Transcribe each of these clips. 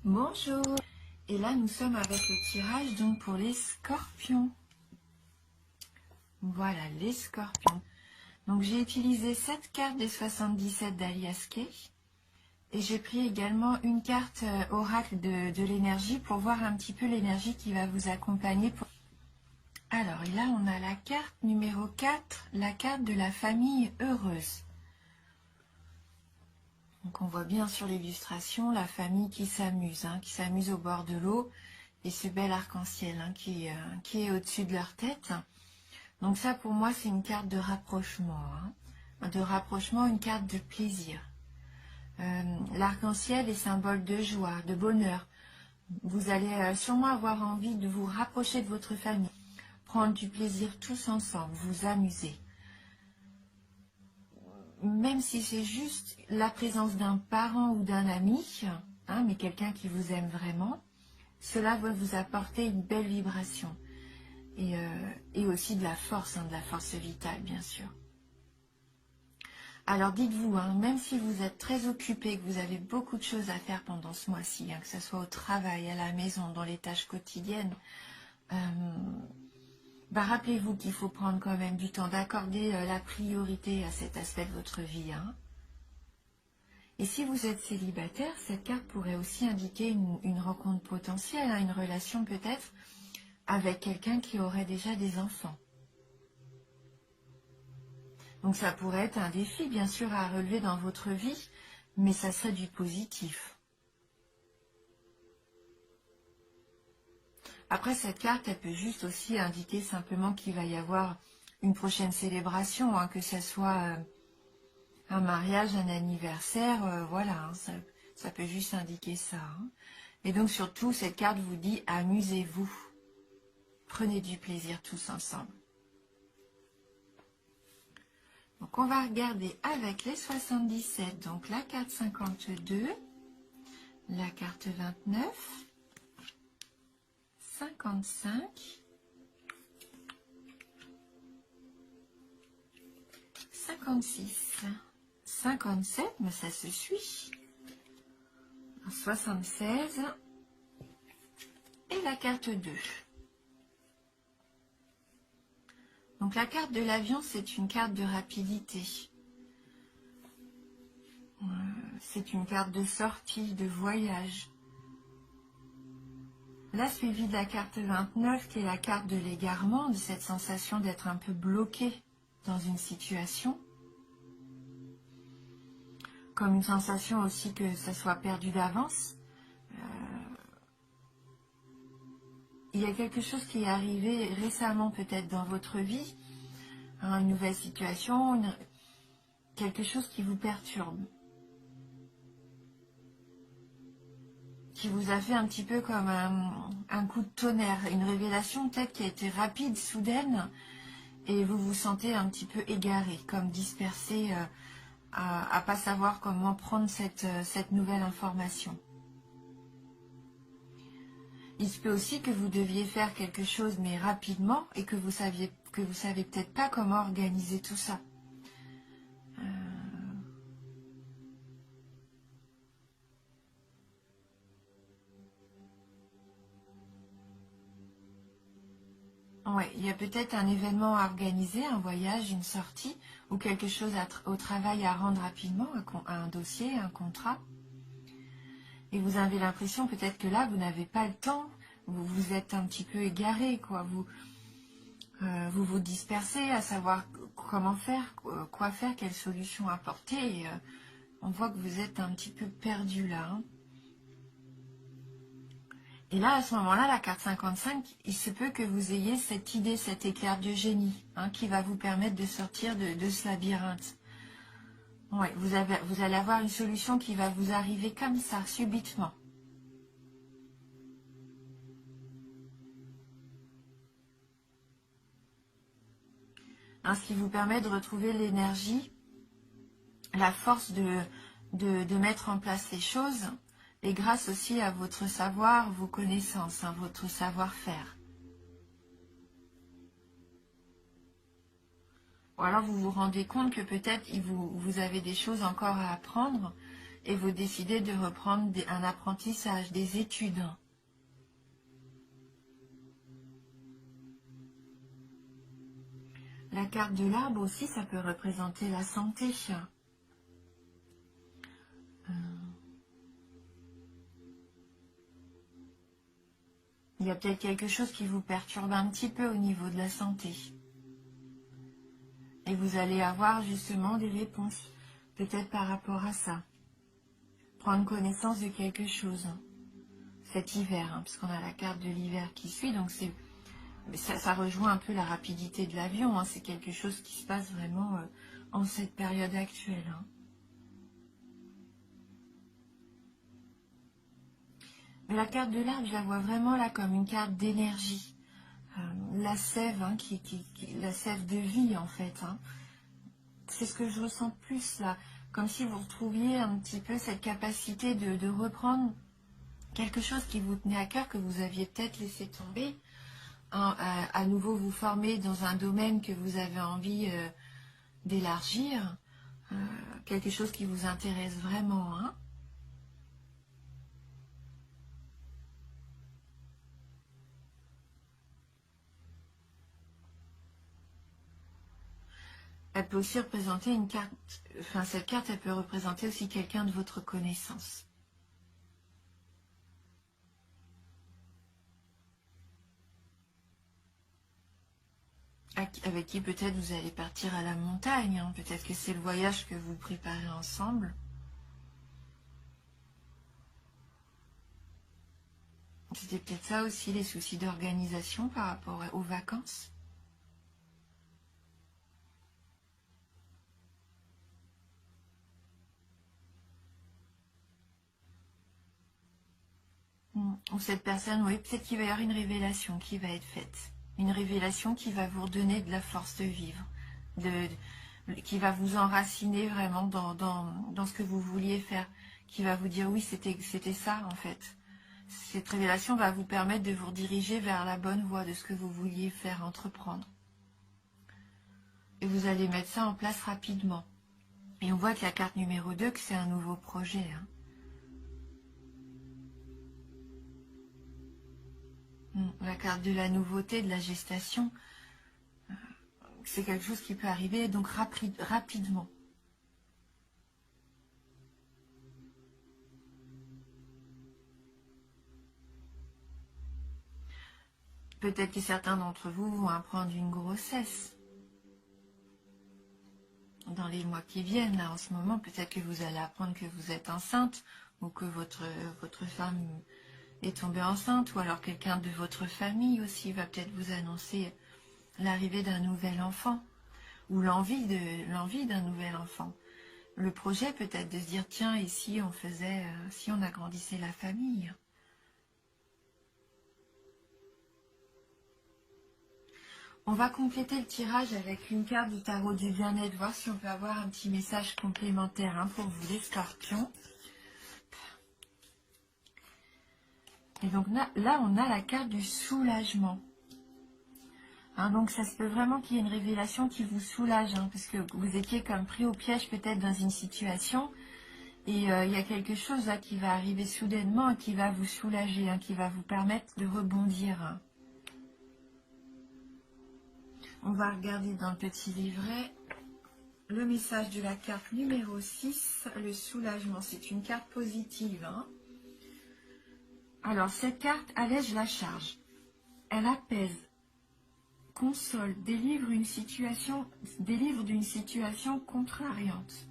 Bonjour. Et là nous sommes avec le tirage donc pour les scorpions. Voilà les scorpions. Donc j'ai utilisé cette carte des 77 d'Alias Kay. Et j'ai pris également une carte oracle de l'énergie pour voir un petit peu l'énergie qui va vous accompagner. Alors et là on a la carte numéro 4, la carte de la famille heureuse. Donc on voit bien sur l'illustration la famille qui s'amuse au bord de l'eau et ce bel arc-en-ciel qui est au-dessus de leur tête. Donc ça pour moi c'est une carte de rapprochement, une carte de plaisir. L'arc-en-ciel est symbole de joie, de bonheur. Vous allez sûrement avoir envie de vous rapprocher de votre famille, prendre du plaisir tous ensemble, vous amuser. Même si c'est juste la présence d'un parent ou d'un ami, mais quelqu'un qui vous aime vraiment, cela va vous apporter une belle vibration et aussi de la force vitale bien sûr. Alors dites-vous, même si vous êtes très occupé, que vous avez beaucoup de choses à faire pendant ce mois-ci, que ce soit au travail, à la maison, dans les tâches quotidiennes, rappelez-vous qu'il faut prendre quand même du temps d'accorder la priorité à cet aspect de votre vie. Et si vous êtes célibataire, cette carte pourrait aussi indiquer une rencontre potentielle, une relation peut-être avec quelqu'un qui aurait déjà des enfants. Donc ça pourrait être un défi bien sûr à relever dans votre vie, mais ça serait du positif. Après cette carte, elle peut juste aussi indiquer simplement qu'il va y avoir une prochaine célébration, que ce soit un mariage, un anniversaire, voilà, ça peut juste indiquer ça. Et donc surtout, cette carte vous dit amusez-vous, prenez du plaisir tous ensemble. Donc on va regarder avec les 77, donc la carte 52, la carte 29, 55, 56, 57, mais ça se suit, 76 et la carte 2. Donc la carte de l'avion, c'est une carte de rapidité. C'est une carte de sortie, de voyage. Là, suivi de la carte 29, qui est la carte de l'égarement, de cette sensation d'être un peu bloqué dans une situation. Comme une sensation aussi que ça soit perdu d'avance. Il y a quelque chose qui est arrivé récemment peut-être dans votre vie, une nouvelle situation, quelque chose qui vous perturbe, qui vous a fait un petit peu comme un coup de tonnerre, une révélation peut-être qui a été rapide, soudaine, et vous vous sentez un petit peu égaré, comme dispersé, à pas savoir comment prendre cette nouvelle information. Il se peut aussi que vous deviez faire quelque chose mais rapidement et que vous savez peut-être pas comment organiser tout ça. Ouais, il y a peut-être un événement à organiser, un voyage, une sortie ou quelque chose au travail à rendre rapidement, un dossier, un contrat. Et vous avez l'impression peut-être que là, vous n'avez pas le temps, vous êtes un petit peu égaré, quoi. Vous dispersez à savoir comment faire, quoi faire, quelle solution apporter. Et, on voit que vous êtes un petit peu perdu là. Et là, à ce moment-là, la carte 55, il se peut que vous ayez cette idée, cet éclair de génie, qui va vous permettre de sortir de ce labyrinthe. Ouais, vous allez avoir une solution qui va vous arriver comme ça, subitement. Ce qui vous permet de retrouver l'énergie, la force de mettre en place les choses, et grâce aussi à votre savoir, vos connaissances, votre savoir-faire. Ou alors vous vous rendez compte que peut-être vous avez des choses encore à apprendre et vous décidez de reprendre un apprentissage, des études. La carte de l'arbre aussi, ça peut représenter la santé. Il y a peut-être quelque chose qui vous perturbe un petit peu au niveau de la santé. Et vous allez avoir justement des réponses, peut-être par rapport à ça. Prendre connaissance de quelque chose, cet hiver, parce qu'on a la carte de l'hiver qui suit, donc ça rejoint un peu la rapidité de l'avion, c'est quelque chose qui se passe vraiment en cette période actuelle. Mais la carte de l'arbre, je la vois vraiment là comme une carte d'énergie. La sève, la sève de vie en fait. C'est ce que je ressens plus là, comme si vous retrouviez un petit peu cette capacité de reprendre quelque chose qui vous tenait à cœur, que vous aviez peut-être laissé tomber, à nouveau vous former dans un domaine que vous avez envie d'élargir, quelque chose qui vous intéresse vraiment. Elle peut aussi représenter une carte, enfin cette carte, elle peut représenter aussi quelqu'un de votre connaissance. Avec qui peut-être vous allez partir à la montagne, peut-être que c'est le voyage que vous préparez ensemble. C'était peut-être ça aussi, les soucis d'organisation par rapport aux vacances. Ou cette personne, oui, peut-être qu'il va y avoir une révélation qui va être faite. Une révélation qui va vous redonner de la force de vivre, qui va vous enraciner vraiment dans ce que vous vouliez faire, qui va vous dire oui, c'était ça en fait. Cette révélation va vous permettre de vous rediriger vers la bonne voie de ce que vous vouliez faire, entreprendre. Et vous allez mettre ça en place rapidement. Et on voit que la carte numéro 2, que c'est un nouveau projet. La carte de la nouveauté, de la gestation, c'est quelque chose qui peut arriver donc rapidement. Peut-être que certains d'entre vous vont apprendre une grossesse dans les mois qui viennent. Là, en ce moment, peut-être que vous allez apprendre que vous êtes enceinte ou que votre femme est tombée enceinte, ou alors quelqu'un de votre famille aussi va peut-être vous annoncer l'arrivée d'un nouvel enfant ou l'envie d'un nouvel enfant. Le projet peut-être de se dire tiens, et si on faisait, si on agrandissait la famille. On va compléter le tirage avec une carte du tarot du bien-être, voir si on peut avoir un petit message complémentaire pour vous les scorpions. Et donc là, on a la carte du soulagement. Donc ça se peut vraiment qu'il y ait une révélation qui vous soulage, parce que vous étiez comme pris au piège peut-être dans une situation, et il y a quelque chose là qui va arriver soudainement et qui va vous soulager, qui va vous permettre de rebondir. On va regarder dans le petit livret le message de la carte numéro 6, le soulagement. C'est une carte positive. Alors cette carte allège la charge, elle apaise, console, délivre d'une situation contrariante.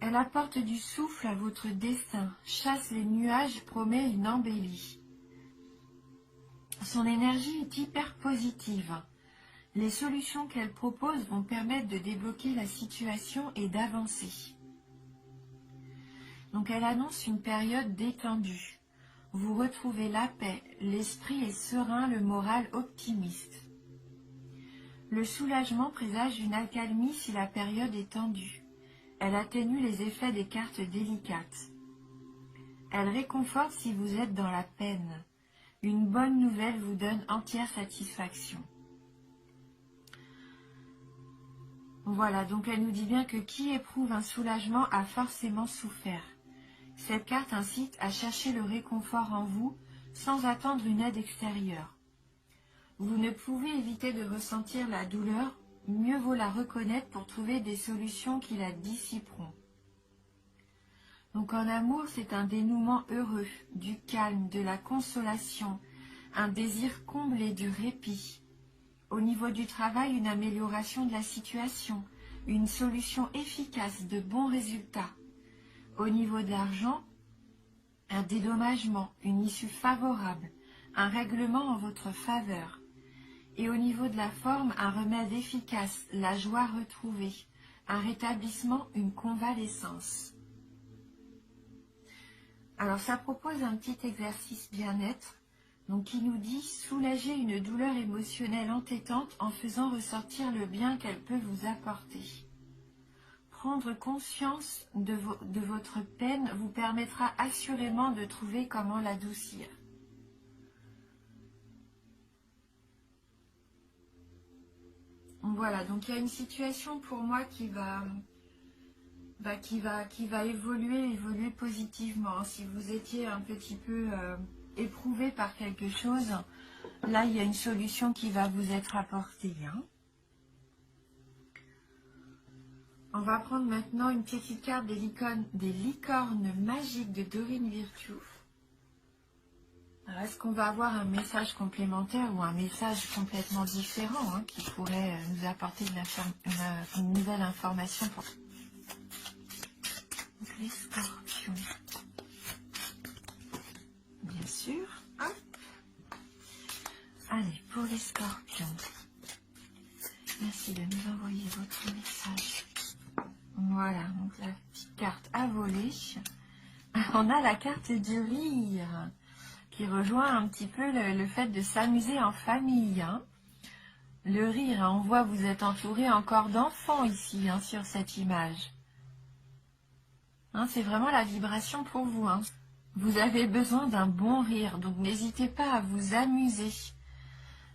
Elle apporte du souffle à votre destin, chasse les nuages, promet une embellie. Son énergie est hyper positive. Les solutions qu'elle propose vont permettre de débloquer la situation et d'avancer. Donc elle annonce une période détendue. Vous retrouvez la paix, l'esprit est serein, le moral optimiste. Le soulagement présage une accalmie si la période est tendue. Elle atténue les effets des cartes délicates. Elle réconforte si vous êtes dans la peine. Une bonne nouvelle vous donne entière satisfaction. Voilà, donc elle nous dit bien que qui éprouve un soulagement a forcément souffert. Cette carte incite à chercher le réconfort en vous sans attendre une aide extérieure. Vous ne pouvez éviter de ressentir la douleur, mieux vaut la reconnaître pour trouver des solutions qui la dissiperont. Donc en amour, c'est un dénouement heureux, du calme, de la consolation, un désir comblé du répit. Au niveau du travail, une amélioration de la situation, une solution efficace, de bons résultats. Au niveau de l'argent, un dédommagement, une issue favorable, un règlement en votre faveur. Et au niveau de la forme, un remède efficace, la joie retrouvée, un rétablissement, une convalescence. Alors ça propose un petit exercice bien-être, donc qui nous dit soulager une douleur émotionnelle entêtante en faisant ressortir le bien qu'elle peut vous apporter. Prendre conscience de votre peine vous permettra assurément de trouver comment l'adoucir. Voilà, donc il y a une situation pour moi qui va évoluer positivement. Si vous étiez un petit peu éprouvé par quelque chose, là il y a une solution qui va vous être apportée. Hein. On va prendre maintenant une petite carte des licornes magiques de Dorine Virtue. Alors, est-ce qu'on va avoir un message complémentaire ou un message complètement différent hein, qui pourrait nous apporter une nouvelle information pour les scorpions? Bien sûr. Hein. Allez, pour les scorpions. Merci de nous envoyer votre message. Voilà, donc la petite carte à voler. On a la carte du rire qui rejoint un petit peu le fait de s'amuser en famille. Hein. Le rire, hein, on voit vous êtes entouré encore d'enfants ici hein, sur cette image. Hein, c'est vraiment la vibration pour vous. Hein. Vous avez besoin d'un bon rire, donc n'hésitez pas à vous amuser,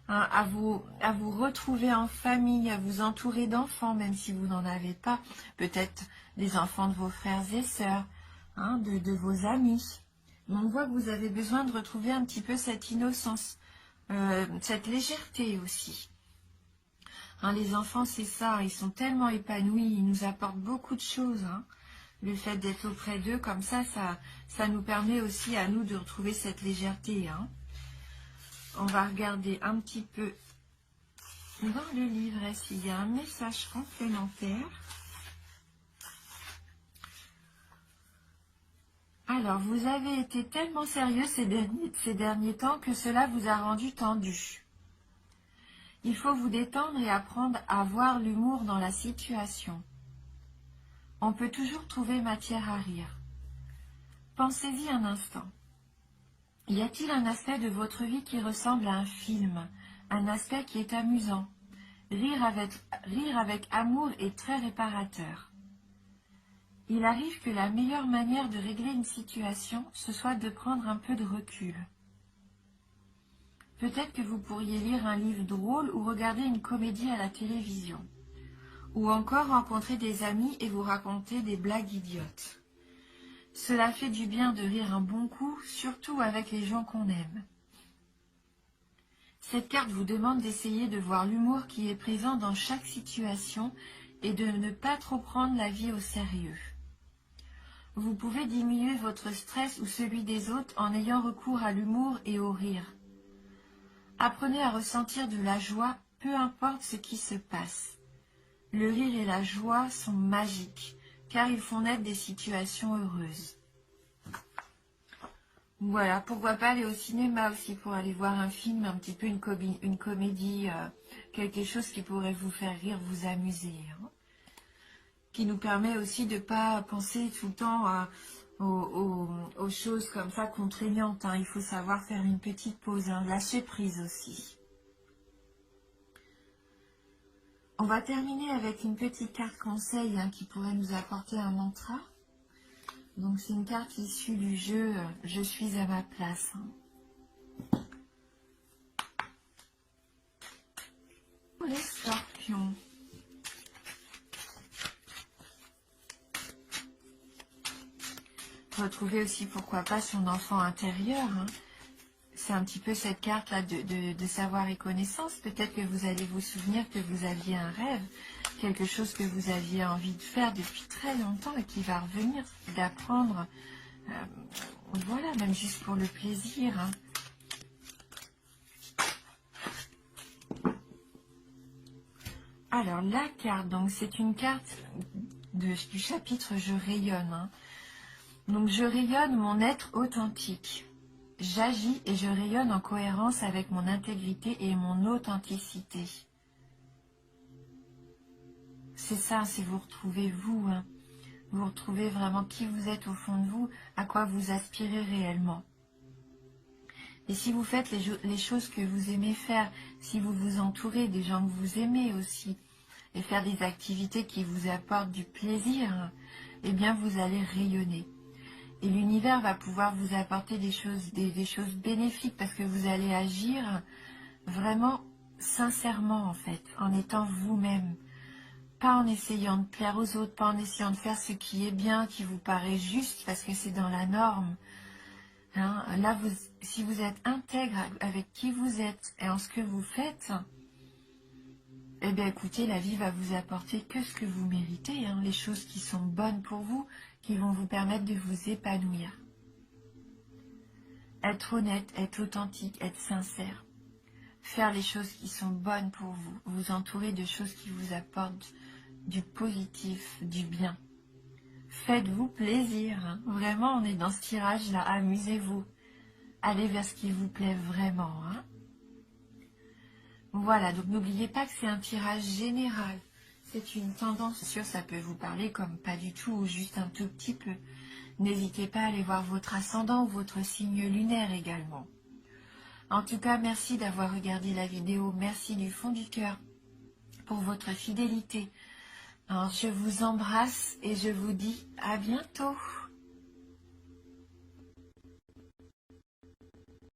hein, à vous retrouver en famille, à vous entourer d'enfants, même si vous n'en avez pas. Peut-être des enfants de vos frères et sœurs, hein, de vos amis. Mais on voit que vous avez besoin de retrouver un petit peu cette innocence, cette légèreté aussi. Hein, les enfants, c'est ça, ils sont tellement épanouis, ils nous apportent beaucoup de choses. Hein. Le fait d'être auprès d'eux, comme ça nous permet aussi à nous de retrouver cette légèreté. Hein. On va regarder un petit peu dans le livret s'il y a un message complémentaire. Alors, vous avez été tellement sérieux ces derniers temps que cela vous a rendu tendu. Il faut vous détendre et apprendre à voir l'humour dans la situation. On peut toujours trouver matière à rire. Pensez-y un instant. Y a-t-il un aspect de votre vie qui ressemble à un film, un aspect qui est amusant? Rire avec amour est très réparateur. Il arrive que la meilleure manière de régler une situation, ce soit de prendre un peu de recul. Peut-être que vous pourriez lire un livre drôle ou regarder une comédie à la télévision. Ou encore rencontrer des amis et vous raconter des blagues idiotes. Cela fait du bien de rire un bon coup, surtout avec les gens qu'on aime. Cette carte vous demande d'essayer de voir l'humour qui est présent dans chaque situation et de ne pas trop prendre la vie au sérieux. Vous pouvez diminuer votre stress ou celui des autres en ayant recours à l'humour et au rire. Apprenez à ressentir de la joie, peu importe ce qui se passe. Le rire et la joie sont magiques, car ils font naître des situations heureuses. Voilà, pourquoi pas aller au cinéma aussi pour aller voir un film, un petit peu une comédie, quelque chose qui pourrait vous faire rire, vous amuser. Hein, qui nous permet aussi de ne pas penser tout le temps aux choses comme ça contraignantes. Hein. Il faut savoir faire une petite pause, hein, lâcher prise aussi. On va terminer avec une petite carte conseil hein, qui pourrait nous apporter un mantra. Donc c'est une carte issue du jeu « Je suis à ma place hein. ». Pour les scorpions. retrouver aussi, pourquoi pas, son enfant intérieur, hein. C'est un petit peu cette carte-là de savoir et connaissance. Peut-être que vous allez vous souvenir que vous aviez un rêve, quelque chose que vous aviez envie de faire depuis très longtemps et qui va revenir, d'apprendre, voilà, même juste pour le plaisir, hein. Alors, la carte, donc c'est une carte du chapitre « Je rayonne », hein. Donc, je rayonne mon être authentique. J'agis et je rayonne en cohérence avec mon intégrité et mon authenticité. C'est ça, c'est vous retrouvez vous, hein. Vous retrouvez vraiment qui vous êtes au fond de vous, à quoi vous aspirez réellement. Et si vous faites les choses que vous aimez faire, si vous vous entourez des gens que vous aimez aussi, et faire des activités qui vous apportent du plaisir, eh bien vous allez rayonner. Et l'univers va pouvoir vous apporter des choses bénéfiques parce que vous allez agir vraiment sincèrement en fait, en étant vous-même. Pas en essayant de plaire aux autres, pas en essayant de faire ce qui est bien, qui vous paraît juste parce que c'est dans la norme. Hein, là, si vous êtes intègre avec qui vous êtes et en ce que vous faites, eh bien écoutez, la vie va vous apporter que ce que vous méritez, hein, les choses qui sont bonnes pour vous, qui vont vous permettre de vous épanouir. Être honnête, être authentique, être sincère. Faire les choses qui sont bonnes pour vous. Vous entourer de choses qui vous apportent du positif, du bien. Faites-vous plaisir. Hein. Vraiment, on est dans ce tirage-là. Amusez-vous. Allez vers ce qui vous plaît vraiment. Hein. Voilà, donc n'oubliez pas que c'est un tirage général. C'est une tendance sûre, ça peut vous parler comme pas du tout ou juste un tout petit peu. N'hésitez pas à aller voir votre ascendant ou votre signe lunaire également. En tout cas, merci d'avoir regardé la vidéo. Merci du fond du cœur pour votre fidélité. Alors, je vous embrasse et je vous dis à bientôt.